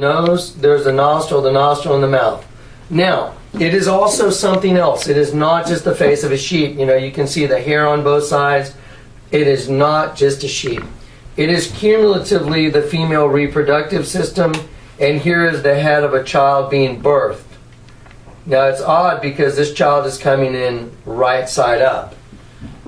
Nose, there's the nostril, and the mouth. Now, it is also something else. It is not just the face of a sheep. You know, you can see the hair on both sides. It is not just a sheep. It is cumulatively the female reproductive system, and here is the head of a child being birthed. Now, it's odd because this child is coming in right side up,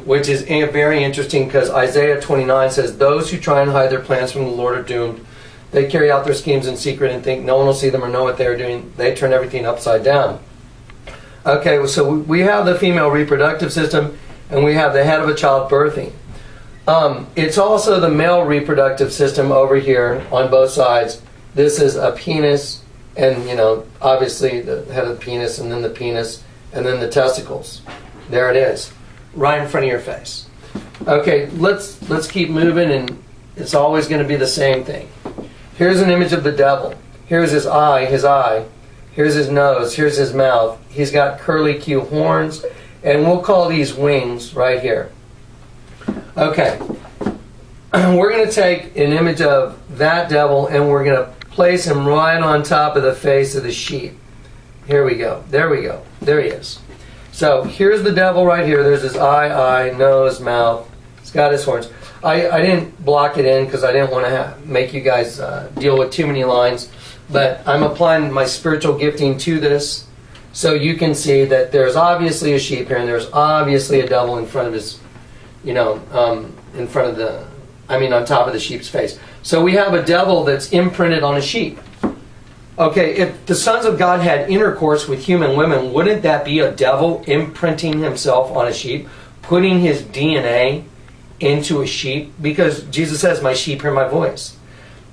which is very interesting because Isaiah 29 says, "Those who try and hide their plans from the Lord are doomed. They carry out their schemes in secret and think no one will see them or know what they're doing. They turn everything upside down." Okay, so we have the female reproductive system, and we have the head of a child birthing. It's also the male reproductive system over here on both sides. This is a penis, and you know, obviously the head of the penis, and then the penis, and then the testicles. There it is, right in front of your face. Okay, let's keep moving, and it's always going to be the same thing. Here's an image of the devil. Here's his eye. Here's his nose. Here's his mouth. He's got curly-Q horns, and we'll call these wings right here. Okay, we're going to take an image of that devil, and we're going to place him right on top of the face of the sheep. Here we go. There we go. There he is. So here's the devil right here. There's his eye, nose, mouth. He's got his horns. I didn't block it in because I didn't want to make you guys deal with too many lines, but I'm applying my spiritual gifting to this so you can see that there's obviously a sheep here and there's obviously a devil in front of his, you know, on top of the sheep's face. So we have a devil that's imprinted on a sheep. Okay, if the sons of God had intercourse with human women, wouldn't that be a devil imprinting himself on a sheep, putting his DNA into a sheep? Because Jesus says, "My sheep hear my voice."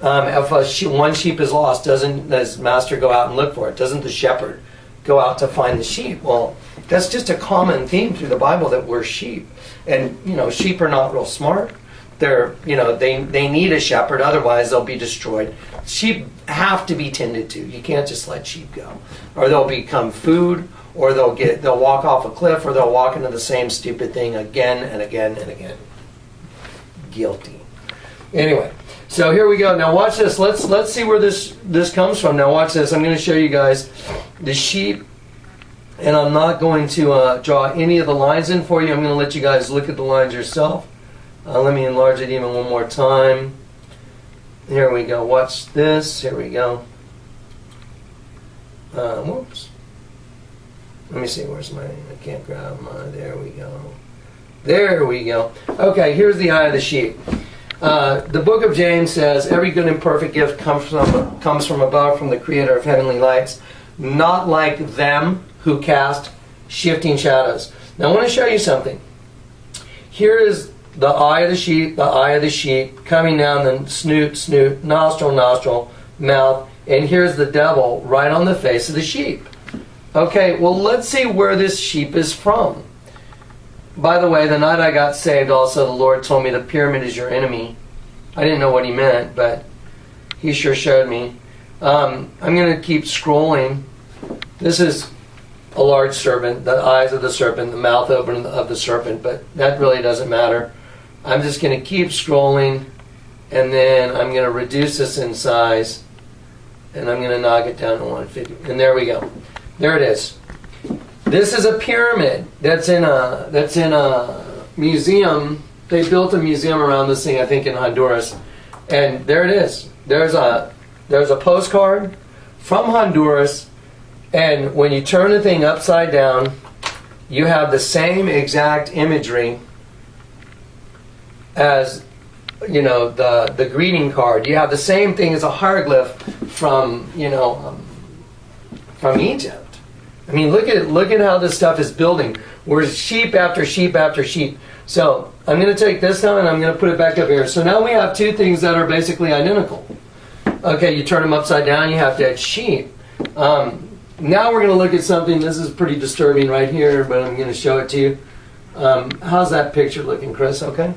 If one sheep is lost, doesn't his master go out and look for it? Doesn't the shepherd go out to find the sheep? Well, that's just a common theme through the Bible, that we're sheep. And, you know, sheep are not real smart. They're, you know, they need a shepherd, otherwise they'll be destroyed. Sheep have to be tended to. You can't just let sheep go. Or they'll become food, or they'll walk off a cliff, or they'll walk into the same stupid thing again and again and again. Guilty. Anyway, so here we go. Now watch this. Let's see where this comes from. Now watch this. I'm going to show you guys the sheep, and I'm not going to draw any of the lines in for you. I'm going to let you guys look at the lines yourself. Let me enlarge it even one more time. Here we go. Watch this. Here we go. Whoops. Let me see. Where's my... I can't grab mine. There we go. There we go. Okay, here's the eye of the sheep. The book of James says, "Every good and perfect gift comes from above, from the Creator of heavenly lights, not like them who cast shifting shadows." Now I want to show you something. Here is the eye of the sheep, coming down the snoot, nostril, mouth, and here's the devil right on the face of the sheep. Okay, well, let's see where this sheep is from. By the way, the night I got saved also, the Lord told me the pyramid is your enemy. I didn't know what he meant, but he sure showed me. I'm going to keep scrolling. This is a large serpent, the eyes of the serpent, the mouth open of the serpent, but that really doesn't matter. I'm just going to keep scrolling, and then I'm going to reduce this in size, and I'm going to knock it down to 150. And there we go. There it is. This is a pyramid that's in a museum. They built a museum around this thing, I think, in Honduras. And there it is. There's a postcard from Honduras, and when you turn the thing upside down, you have the same exact imagery as, you know, the greeting card. You have the same thing as a hieroglyph from, you know, from Egypt. I mean, look at how this stuff is building. We're sheep after sheep after sheep. So I'm going to take this now and I'm going to put it back up here. So now we have two things that are basically identical. Okay, you turn them upside down, you have to add sheep. Now we're going to look at something. This is pretty disturbing right here, but I'm going to show it to you. How's that picture looking, Chris? Okay.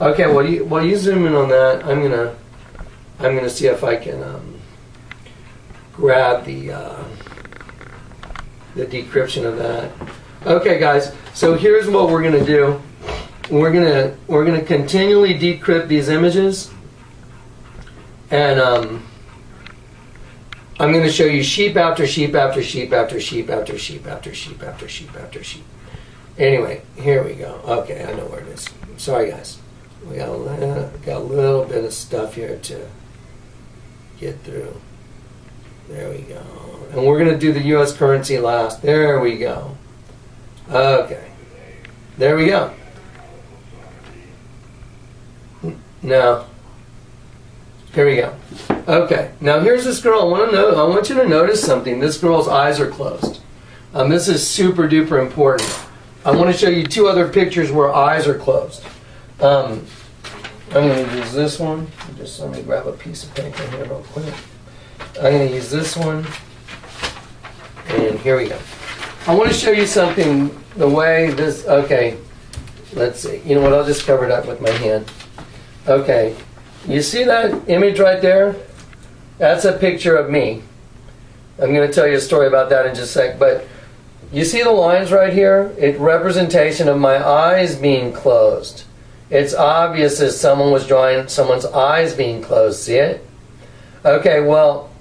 Okay. While you zoom in on that, I'm gonna see if I can grab the decryption of that. Okay, guys. So here's what we're gonna do. We're gonna continually decrypt these images, and I'm going to show you sheep after sheep after sheep after sheep after sheep after sheep after sheep after sheep. Anyway, here we go. Okay, I know where it is. Sorry, guys. We got a little bit of stuff here to get through. There we go. And we're going to do the U.S. currency last. There we go. Okay. There we go. Now, here we go. Okay. Now here's this girl. I want you to notice something. This girl's eyes are closed. This is super duper important. I want to show you two other pictures where eyes are closed. I'm going to use this one. Just let me grab a piece of paper here real quick. I'm going to use this one. And here we go. I want to show you something, the way this, okay, let's see. You know what, I'll just cover it up with my hand. Okay, you see that image right there? That's a picture of me. I'm going to tell you a story about that in just a sec, but you see the lines right here? It's representation of my eyes being closed. It's obvious as someone was drawing someone's eyes being closed. See it? Okay, well,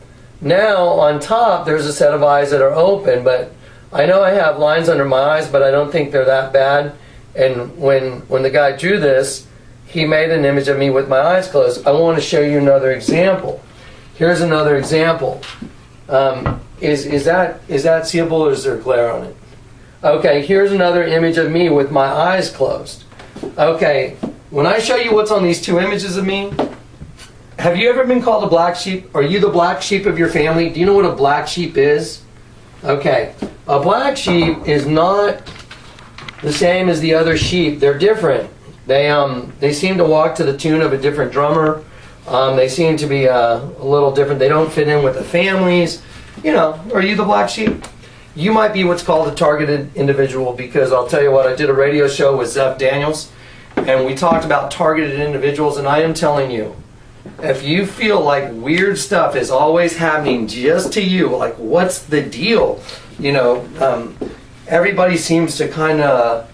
now on top there's a set of eyes that are open, but I know I have lines under my eyes, but I don't think they're that bad. And when the guy drew this, he made an image of me with my eyes closed. I want to show you another example. Here's another example. Is that seeable, or is there glare on it? Okay, here's another image of me with my eyes closed. Okay, when I show you what's on these two images of me, have you ever been called a black sheep? Are you the black sheep of your family? Do you know what a black sheep is? Okay, a black sheep is not the same as the other sheep. They're different. They seem to walk to the tune of a different drummer. They seem to be a little different. They don't fit in with the families. You know, are you the black sheep? You might be what's called a targeted individual, because I'll tell you what, I did a radio show with Zeph Daniels, and we talked about targeted individuals, and I am telling you, if you feel like weird stuff is always happening just to you, like what's the deal? You know, everybody seems to kind of,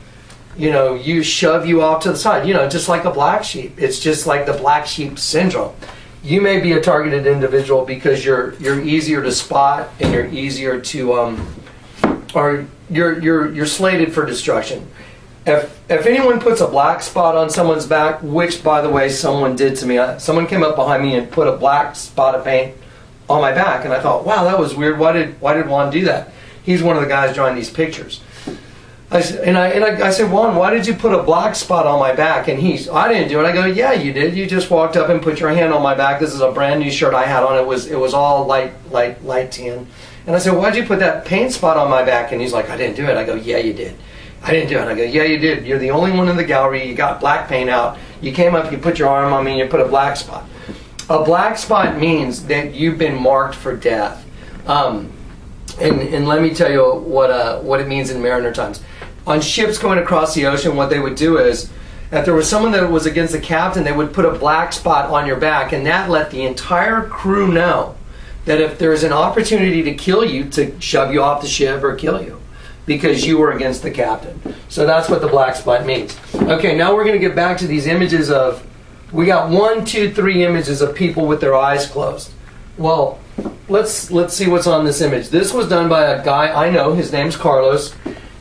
you know, shove you off to the side, you know, just like a black sheep. It's just like the black sheep syndrome. You may be a targeted individual because you're easier to spot, and you're easier to, or you're slated for destruction. If anyone puts a black spot on someone's back, which by the way someone did to me, someone came up behind me and put a black spot of paint on my back, and I thought, wow, that was weird. Why did Juan do that? He's one of the guys drawing these pictures. I said, Juan, why did you put a black spot on my back? And I didn't do it. I go, yeah, you did. You just walked up and put your hand on my back. This is a brand new shirt I had on. It was all light tan. And I said, why'd you put that paint spot on my back? And he's like, I didn't do it. I go, yeah, you did. I didn't do it. I go, yeah, you did. You're the only one in the gallery. You got black paint out. You came up, you put your arm on me, and you put a black spot. A black spot means that you've been marked for death. And let me tell you what it means in mariner times. On ships going across the ocean, what they would do is, if there was someone that was against the captain, they would put a black spot on your back, and that let the entire crew know that if there is an opportunity to kill you, to shove you off the ship or kill you, because you were against the captain. So that's what the black spot means. Okay, now we're going to get back to these images of, we got 1, 2, 3 images of people with their eyes closed. Well, let's see what's on this image. This was done by a guy I know. His name's Carlos.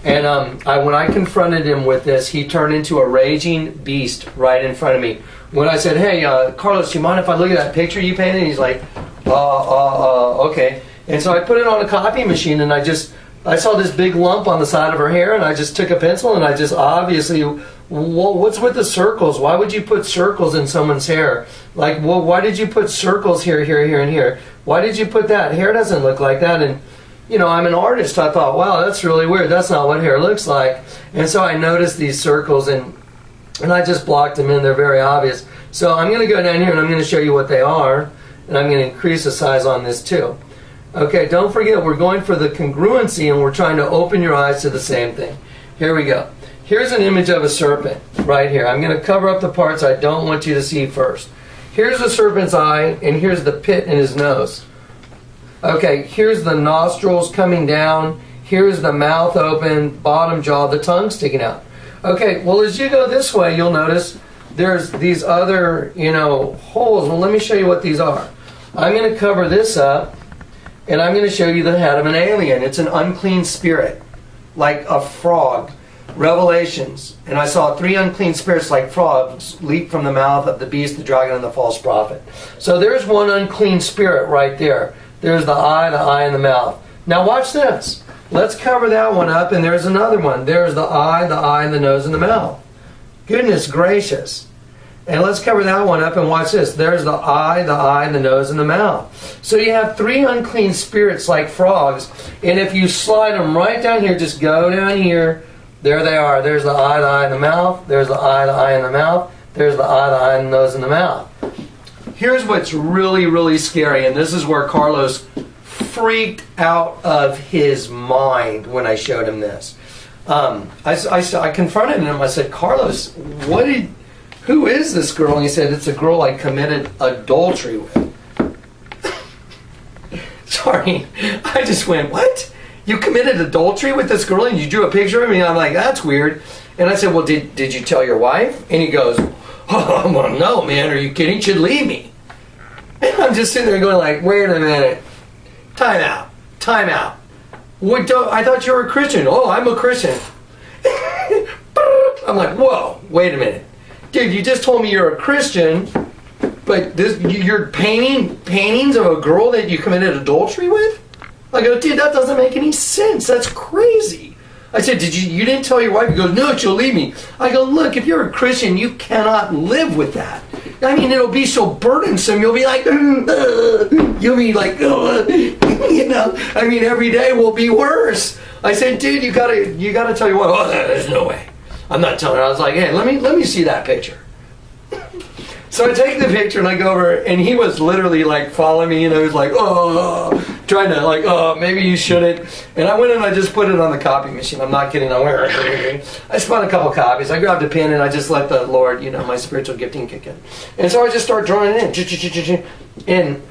And when I confronted him with this, he turned into a raging beast right in front of me. When I said, hey, Carlos, do you mind if I look at that picture you painted? And he's like, okay. And so I put it on a copy machine, and I saw this big lump on the side of her hair, and I just took a pencil, and I just obviously, well, what's with the circles? Why would you put circles in someone's hair? Like, well, why did you put circles here, here, here, and here? Why did you put that? Hair doesn't look like that. And you know, I'm an artist. I thought, wow, that's really weird. That's not what hair looks like. And so I noticed these circles, and I just blocked them in. They're very obvious. So I'm going to go down here, and I'm going to show you what they are, and I'm going to increase the size on this too. Okay, don't forget, we're going for the congruency, and we're trying to open your eyes to the same thing. Here we go. Here's an image of a serpent right here. I'm going to cover up the parts I don't want you to see first. Here's the serpent's eye, and here's the pit in his nose. Okay, here's the nostrils coming down. Here's the mouth open, bottom jaw, the tongue sticking out. Okay, well, as you go this way, you'll notice there's these other, you know, holes. Well, let me show you what these are. I'm going to cover this up, And I'm going to show you the head of an alien. It's an unclean spirit, like a frog. Revelations. And I saw 3 unclean spirits like frogs leap from the mouth of the beast, the dragon, and the false prophet. So there's one unclean spirit right there. There's the eye, and the mouth. Now watch this. Let's cover that one up, and there's another one. There's the eye, and the nose, and the mouth. Goodness gracious. And let's cover that one up and watch this. There's the eye, the nose, and the mouth. So you have 3 unclean spirits like frogs. And if you slide them right down here, just go down here. There they are. There's the eye, and the mouth. There's the eye, and the mouth. There's the eye, and the nose, and the mouth. Here's what's really, really scary. And this is where Carlos freaked out of his mind when I showed him this. I confronted him. I said, Carlos, who is this girl? And he said, it's a girl I committed adultery with. Sorry, I just went, what? You committed adultery with this girl and you drew a picture of me? I'm like, that's weird. And I said, well, did you tell your wife? And he goes, oh, well, no, man, are you kidding? She'd leave me. And I'm just sitting there going like, wait a minute. Time out. What, I thought you were a Christian. Oh, I'm a Christian. I'm like, whoa, wait a minute. Dude, you just told me you're a Christian, but you're paintings of a girl that you committed adultery with? I go, dude, that doesn't make any sense. That's crazy. I said, you didn't tell your wife? He goes, no, she'll leave me. I go, look, if you're a Christian, you cannot live with that. I mean, it'll be so burdensome. You'll be like, you'll be like, you know. I mean, every day will be worse. I said, dude, you gotta tell your wife. Oh, there's no way. I'm not telling her. I was like, hey, let me see that picture. So I take the picture and I go over, and he was literally like following me, and I was like, oh, trying to like, oh, maybe you shouldn't. And I went and I just put it on the copy machine. I'm not kidding. I spun a couple copies. I grabbed a pen and I just let the Lord, my spiritual gifting kick in. And so I just start drawing it in. And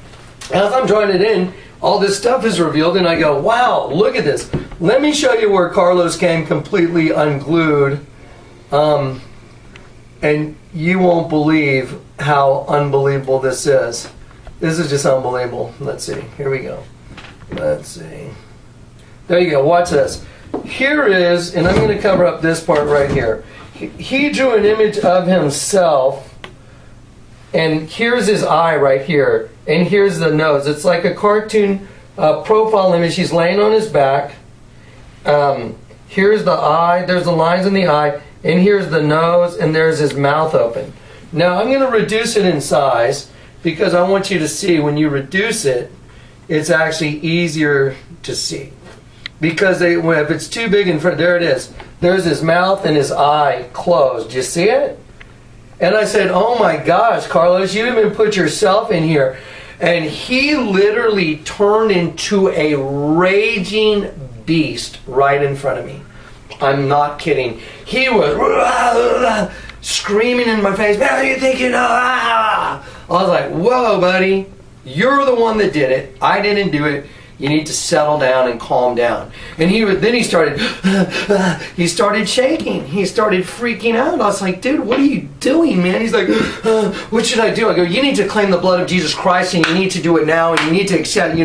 as I'm drawing it in, all this stuff is revealed, and I go, wow, look at this. Let me show you where Carlos came completely unglued. And you won't believe how unbelievable this is. This is just unbelievable. Let's see. Here we go. Let's see. There you go. Watch this. Here is, and I'm going to cover up this part right here. He drew an image of himself, and here's his eye right here, and here's the nose. It's like a cartoon profile image. He's laying on his back. Here's the eye. There's the lines in the eye. And here's the nose, and there's his mouth open. Now, I'm going to reduce it in size because I want you to see when you reduce it, it's actually easier to see. Because if it's too big in front, there it is. There's his mouth and his eye closed. Do you see it? And I said, oh my gosh, Carlos, you even put yourself in here. And he literally turned into a raging beast right in front of me. I'm not kidding. He was screaming in my face, man, you think you know? I was like, whoa, buddy. You're the one that did it. I didn't do it. You need to settle down and calm down. And then he started shaking. He started freaking out. I was like, dude, what are you doing, man? He's like, what should I do? I go, you need to claim the blood of Jesus Christ, and you need to do it now, and you need to accept,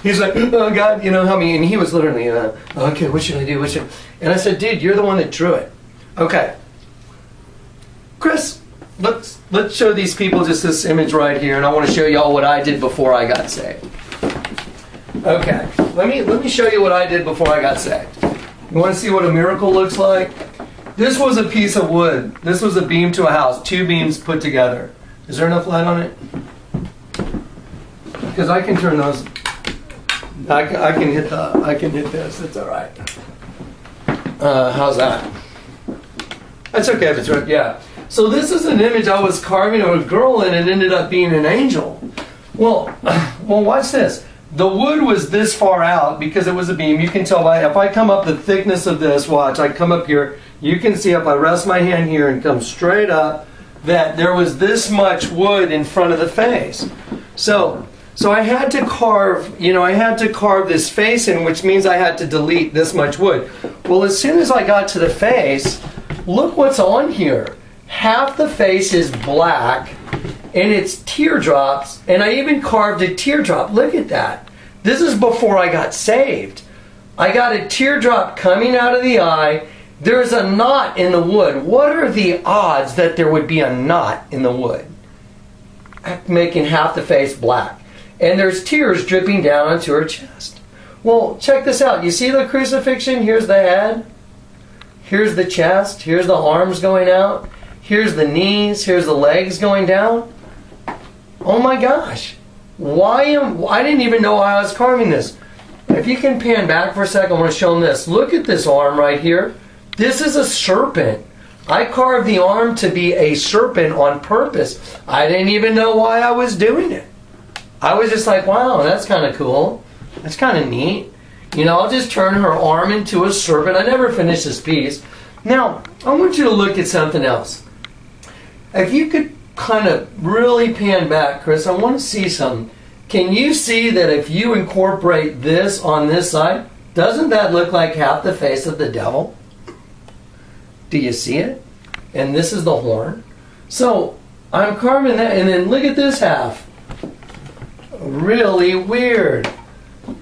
He's like, oh, God, help me. And he was literally, okay, what should I do? And I said, dude, you're the one that drew it. Okay. Chris, let's show these people just this image right here, and I want to show y'all what I did before I got saved. Okay, let me show you what I did before I got saved. You want to see what a miracle looks like? This was a piece of wood. This was a beam to a house. 2 beams put together. Is there enough light on it? Because I can turn those. I can hit this. It's all right. How's that? That's okay if it's right. Yeah. So this is an image I was carving of a girl, and it ended up being an angel. Well, watch this. The wood was this far out because it was a beam. You can tell by, if I come up the thickness of this, watch, I come up here, you can see if I rest my hand here and come straight up, that there was this much wood in front of the face. So I had to carve, this face in, which means I had to delete this much wood. Well, as soon as I got to the face, look what's on here. Half the face is black, and it's teardrops, and I even carved a teardrop. Look at that. This is before I got saved. I got a teardrop coming out of the eye. There's a knot in the wood. What are the odds that there would be a knot in the wood, making half the face black? And there's tears dripping down onto her chest. Well, check this out. You see the crucifixion? Here's the head. Here's the chest. Here's the arms going out. Here's the knees. Here's the legs going down. Oh my gosh. I didn't even know why I was carving this. If you can pan back for a second, I want to show them this. Look at this arm right here. This is a serpent. I carved the arm to be a serpent on purpose. I didn't even know why I was doing it. I was just like, wow, that's kind of cool. That's kind of neat. You know, I'll just turn her arm into a serpent. I never finished this piece. Now, I want you to look at something else. If you could kind of really pan back, Chris, I want to see something. Can you see that if you incorporate this on this side, doesn't that look like half the face of the devil? Do you see it? And this is the horn. So I'm carving that, and then look at this half. Really weird.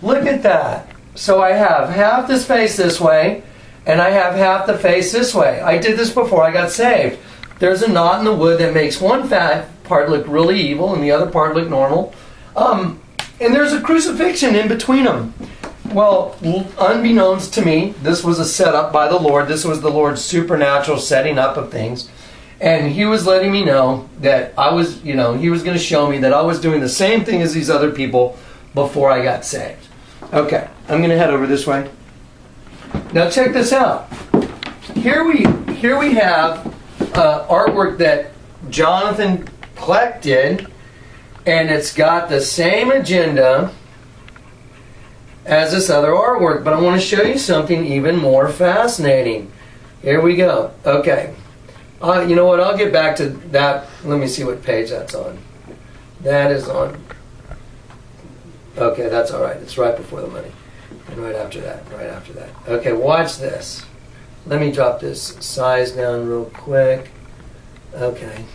Look at that. So I have half this face this way, and I have half the face this way. I did this before I got saved. There's a knot in the wood that makes one fat part look really evil and the other part look normal. And there's a crucifixion in between them. Well, unbeknownst to me, this was a setup by the Lord. This was the Lord's supernatural setting up of things. And He was letting me know that I was, He was going to show me that I was doing the same thing as these other people before I got saved. Okay, I'm going to head over this way. Now check this out. Here we have artwork that Jonathan Kleck did, and it's got the same agenda as this other artwork, but I want to show you something even more fascinating. Here we go. Okay. You know what? I'll get back to that. Let me see what page that's on. That is on. Okay, that's all right. It's right before the money. And right after that. Right after that. Okay, watch this. Let me drop this size down real quick. Okay.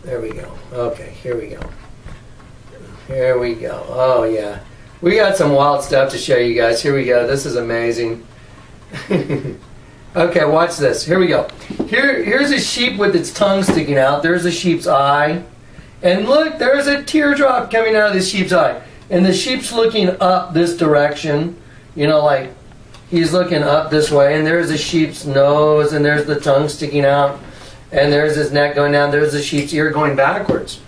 There we go. Okay, here we go. Here we go. Oh, yeah. We got some wild stuff to show you guys. Here we go. This is amazing. Okay, watch this. Here we go. Here's a sheep with its tongue sticking out. There's a sheep's eye. And look, there's a teardrop coming out of the sheep's eye. And the sheep's looking up this direction. You know, like he's looking up this way. And there's the sheep's nose. And there's the tongue sticking out. And there's his neck going down. There's the sheep's ear going backwards.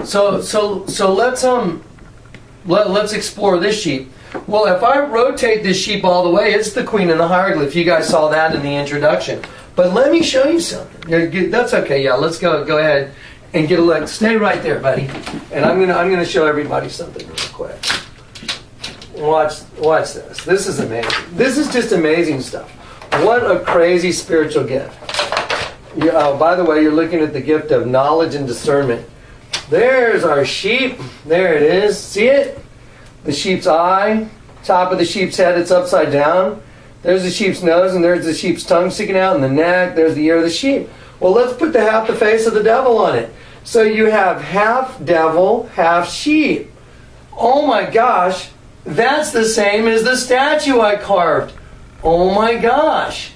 So let's explore this sheep. Well, if I rotate this sheep all the way, it's the queen and the hieroglyph. You guys saw that in the introduction. But let me show you something. That's okay. Yeah, let's go ahead and get a look. Stay right there, buddy. And I'm gonna show everybody something real quick. Watch this. This is amazing. This is just amazing stuff. What a crazy spiritual gift. Oh, by the way, you're looking at the gift of knowledge and discernment. There's our sheep. There it is. See it? The sheep's eye, top of the sheep's head, it's upside down. There's the sheep's nose, and there's the sheep's tongue sticking out, and the neck, there's the ear of the sheep. Well, let's put half the face of the devil on it. So you have half devil, half sheep. Oh my gosh, that's the same as the statue I carved. Oh my gosh.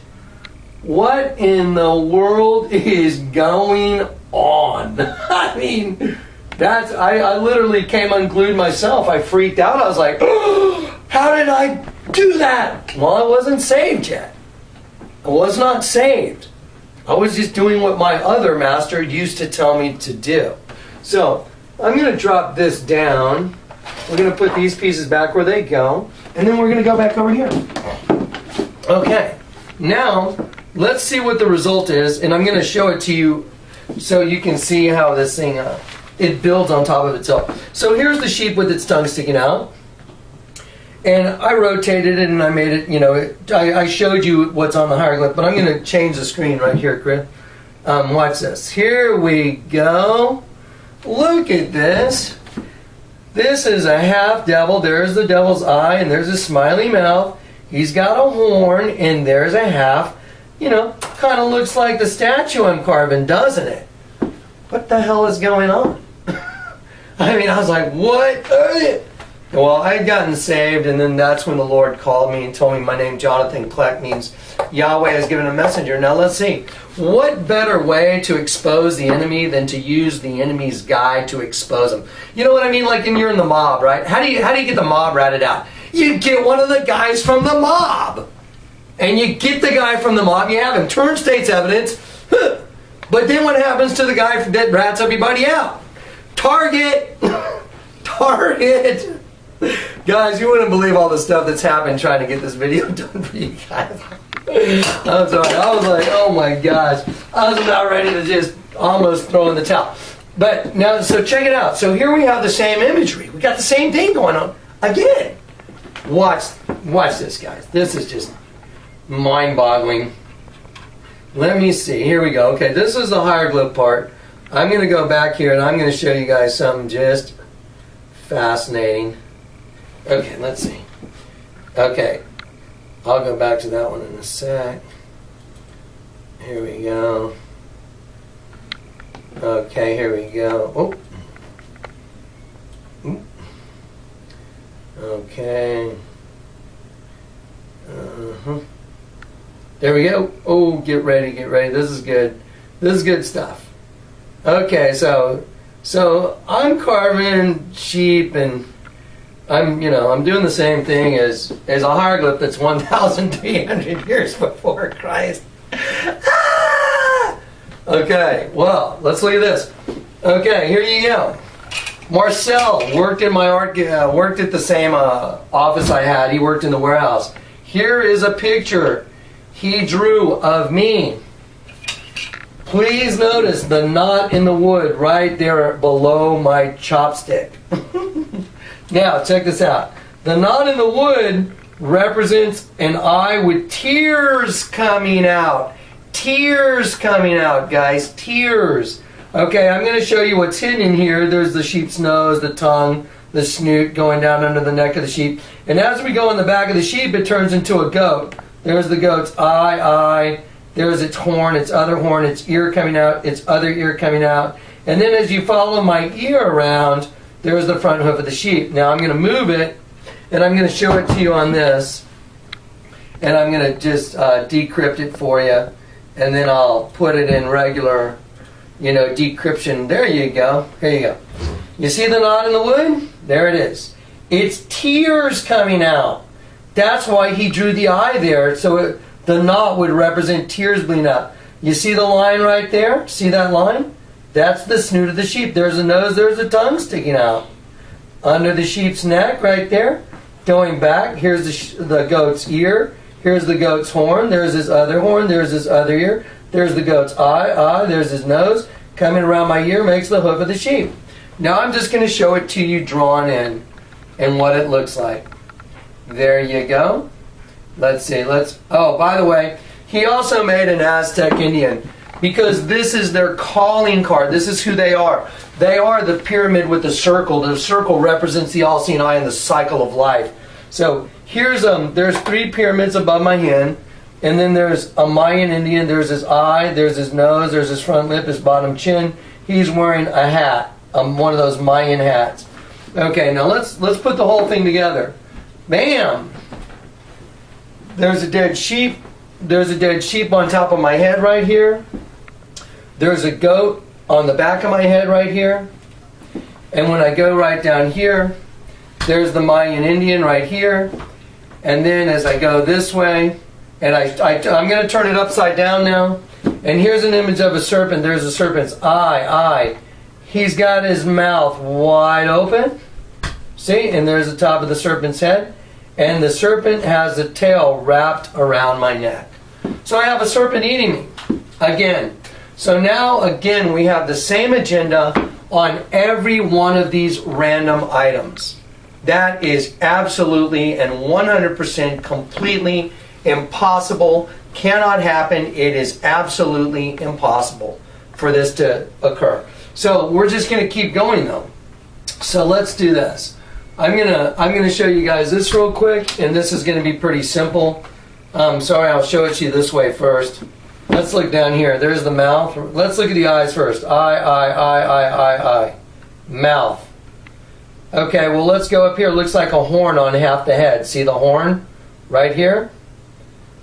What in the world is going on? I mean, I literally came unglued myself. I freaked out. I was like, oh, how did I do that? Well, I wasn't saved yet. I was not saved. I was just doing what my other master used to tell me to do. So I'm going to drop this down. We're going to put these pieces back where they go. And then we're going to go back over here. Okay. Now, let's see what the result is. And I'm going to show it to you so you can see how this thing it builds on top of itself. So here's the sheep with its tongue sticking out. And I rotated it and I made it, I showed you what's on the hieroglyph, but I'm going to change the screen right here, Chris. Watch this. Here we go. Look at this. This is a half devil. There's the devil's eye and there's a smiley mouth. He's got a horn and there's a half. Kind of looks like the statue I'm carving, doesn't it? What the hell is going on? I mean, I was like, what? Well, I had gotten saved, and then that's when the Lord called me and told me my name, Jonathan Kleck, means Yahweh has given a messenger. Now let's see. What better way to expose the enemy than to use the enemy's guy to expose him? You know what I mean? Like, you're in the mob, right? How do you get the mob ratted out? You get one of the guys from the mob. And you get the guy from the mob, you have him turn state's evidence, but then what happens to the guy that rats everybody out? Target! Target! Guys, you wouldn't believe all the stuff that's happened trying to get this video done for you guys. I'm sorry, I was like, oh my gosh. I was about ready to just almost throw in the towel. But now, so check it out. So here we have the same imagery. We got the same thing going on. Again, watch this, guys. This is just mind-boggling. Let me see. Here we go. Okay, this is the hieroglyph part. I'm going to go back here and I'm going to show you guys something just fascinating. Okay, let's see. Okay, I'll go back to that one in a sec. Here we go. Okay, here we go. Oh. Okay. There we go. Oh, get ready, get ready. This is good. This is good stuff. Okay, so I'm carving sheep, and I'm doing the same thing as a hieroglyph that's 1,300 years before Christ. Ah! Okay, well, let's look at this. Okay, here you go. Marcel worked in my worked at the same office I had. He worked in the warehouse. Here is a picture he drew of me. Please notice the knot in the wood right there below my chopstick. Now, check this out. The knot in the wood represents an eye with tears coming out. Tears coming out, guys. Tears. Okay, I'm going to show you what's hidden in here. There's the sheep's nose, the tongue, the snoot going down under the neck of the sheep. And as we go in the back of the sheep, it turns into a goat. There's the goat's eye. There's its horn, its other horn, its ear coming out, its other ear coming out. And then as you follow my ear around, there's the front hoof of the sheep. Now I'm going to move it, and I'm going to show it to you on this. And I'm going to just decrypt it for you. And then I'll put it in regular, decryption. There you go. Here you go. You see the knot in the wood? There it is. It's tears coming out. That's why he drew the eye there. So the knot would represent tears bleeding out. You see the line right there? See that line? That's the snoot of the sheep. There's a nose, there's a tongue sticking out. Under the sheep's neck right there. Going back, here's the goat's ear. Here's the goat's horn. There's his other horn. There's his other ear. There's the goat's eye. There's his nose. Coming around my ear makes the hoof of the sheep. Now I'm just going to show it to you drawn in and what it looks like. There you go. Let's see. Oh, by the way, he also made an Aztec Indian because this is their calling card. This is who they are. They are the pyramid with the circle. The circle represents the all-seeing eye and the cycle of life. So there's 3 pyramids above my head, and then there's a Mayan Indian. There's his eye, there's his nose, there's his front lip, his bottom chin. He's wearing a hat, one of those Mayan hats. Okay, now let's put the whole thing together. Bam! There's a dead sheep. There's a dead sheep on top of my head right here. There's a goat on the back of my head right here. And when I go right down here, there's the Mayan Indian right here. And then as I go this way, and I'm going to turn it upside down now. And here's an image of a serpent. There's a serpent's eye. He's got his mouth wide open. See? And there's the top of the serpent's head. And the serpent has the tail wrapped around my neck. So I have a serpent eating me. Again. So now, again, we have the same agenda on every one of these random items. That is absolutely and 100% completely impossible. Cannot happen. It is absolutely impossible for this to occur. So we're just going to keep going though. So let's do this. I'm gonna show you guys this real quick, and this is going to be pretty simple. Sorry, I'll show it to you this way first. Let's look down here. There's the mouth. Let's look at the eyes first. Eye. Mouth. Okay, well, let's go up here. Looks like a horn on half the head. See the horn right here?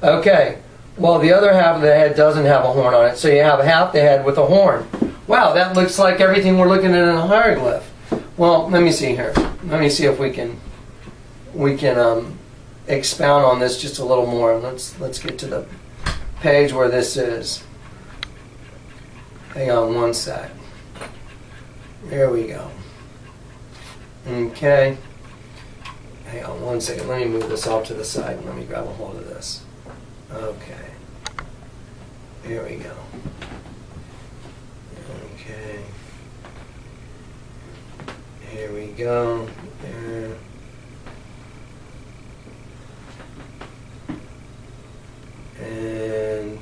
Okay, well, the other half of the head doesn't have a horn on it, so you have half the head with a horn. Wow, that looks like everything we're looking at in a hieroglyph. Well, let me see here. Let me see if we can expound on this just a little more. Let's get to the page where this is. Hang on one sec. There we go. Okay. Hang on one second. Let me move this off to the side and let me grab a hold of this. Okay. There we go. Okay. Here we go. There. And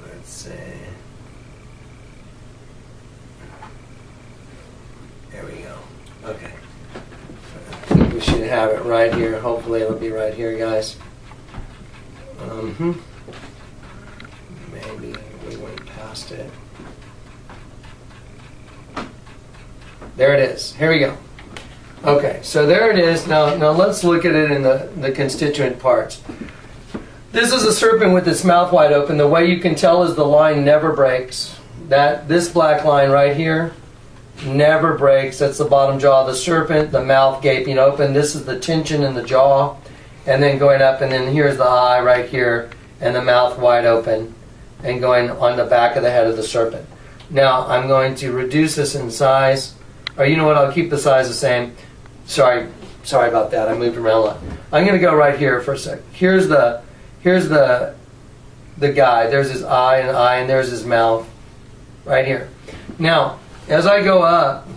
let's see. There we go. Okay. We should have it right here. Hopefully it'll be right here, guys. Maybe we went past it. There it is. Here we go. Okay, so there it is. Now let's look at it in the constituent parts. This is a serpent with its mouth wide open. The way you can tell is the line never breaks. This black line right here never breaks. That's the bottom jaw of the serpent, the mouth gaping open. This is the tension in the jaw, and then going up, and then here's the eye right here, and the mouth wide open, and going on the back of the head of the serpent. Now I'm going to reduce this in size. Or you know what? I'll keep the size the same. Sorry about that. I moved around a lot. I'm going to go right here for a sec. Here's the guy. There's his eye, and there's his mouth, right here. Now, as I go up,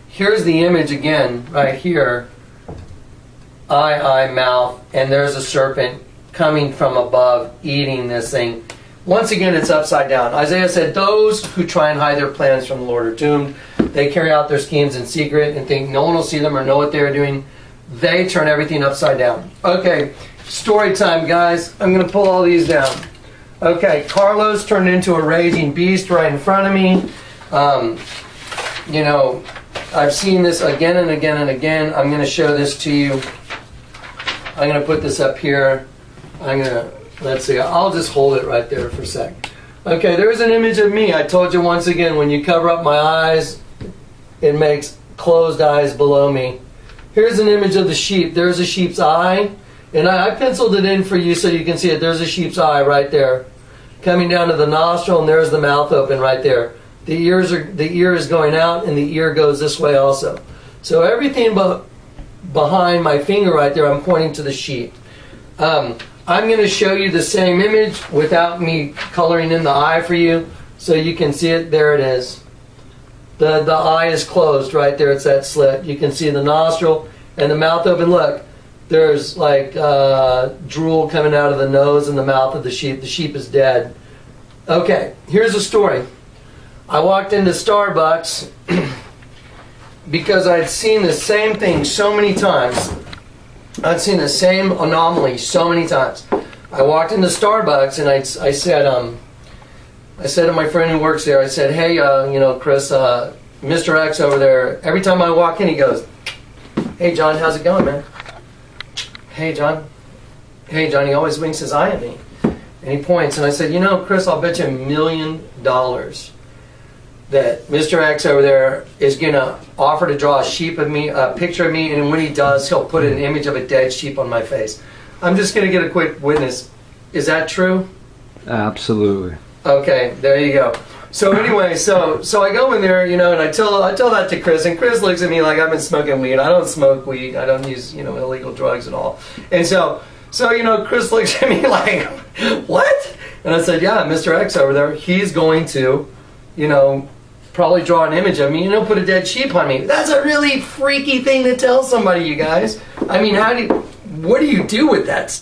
here's the image again, right here. Eye, mouth, and there's a serpent coming from above, eating this thing. Once again, it's upside down. Isaiah said, "Those who try and hide their plans from the Lord are doomed. They carry out their schemes in secret and think no one will see them or know what they're doing. They turn everything upside down." Okay, story time, guys. I'm going to pull all these down. Okay, Carlos turned into a raging beast right in front of me. You know, I've seen this again and again and again. I'm going to show this to you. I'm going to put this up here. Let's see, I'll just hold it right there for a sec. Okay, there's an image of me. I told you once again, when you cover up my eyes, it makes closed eyes below me. Here's an image of the sheep. There's a sheep's eye. And I penciled it in for you so you can see it. There's a sheep's eye right there. Coming down to the nostril, and there's the mouth open right there. The ear is going out, and the ear goes this way also. So everything behind my finger right there, I'm pointing to the sheep. I'm going to show you the same image without me coloring in the eye for you so you can see it. There it is. The eye is closed right there. It's that slit. You can see the nostril and the mouth open. Look, there's like drool coming out of the nose and the mouth of the sheep. The sheep is dead. Okay, here's a story. I walked into Starbucks because I'd seen the same thing so many times. I'd seen the same anomaly so many times. I walked into Starbucks and I said to my friend who works there, I said, "Hey, you know, Chris, Mr. X over there, every time I walk in, he goes, 'Hey, John, how's it going, man? Hey, John. Hey, John,' he always winks his eye at me. And he points, and I said, 'You know, Chris, I'll bet you $1 million that Mr. X over there is going to offer to draw a picture of me, and when he does, he'll put an image of a dead sheep on my face.'" I'm just going to get a quick witness. Is that true? Absolutely. Okay, there you go. So anyway, so I go in there, you know, and I tell that to Chris, and Chris looks at me like I've been smoking weed. I don't smoke weed. I don't use, you know, illegal drugs at all. And so you know, Chris looks at me like, "What?" And I said, "Yeah, Mr. X over there, he's going to, you know, probably draw an image of me and he'll put a dead sheep on me." That's a really freaky thing to tell somebody, you guys. I mean, what do you do with that stuff?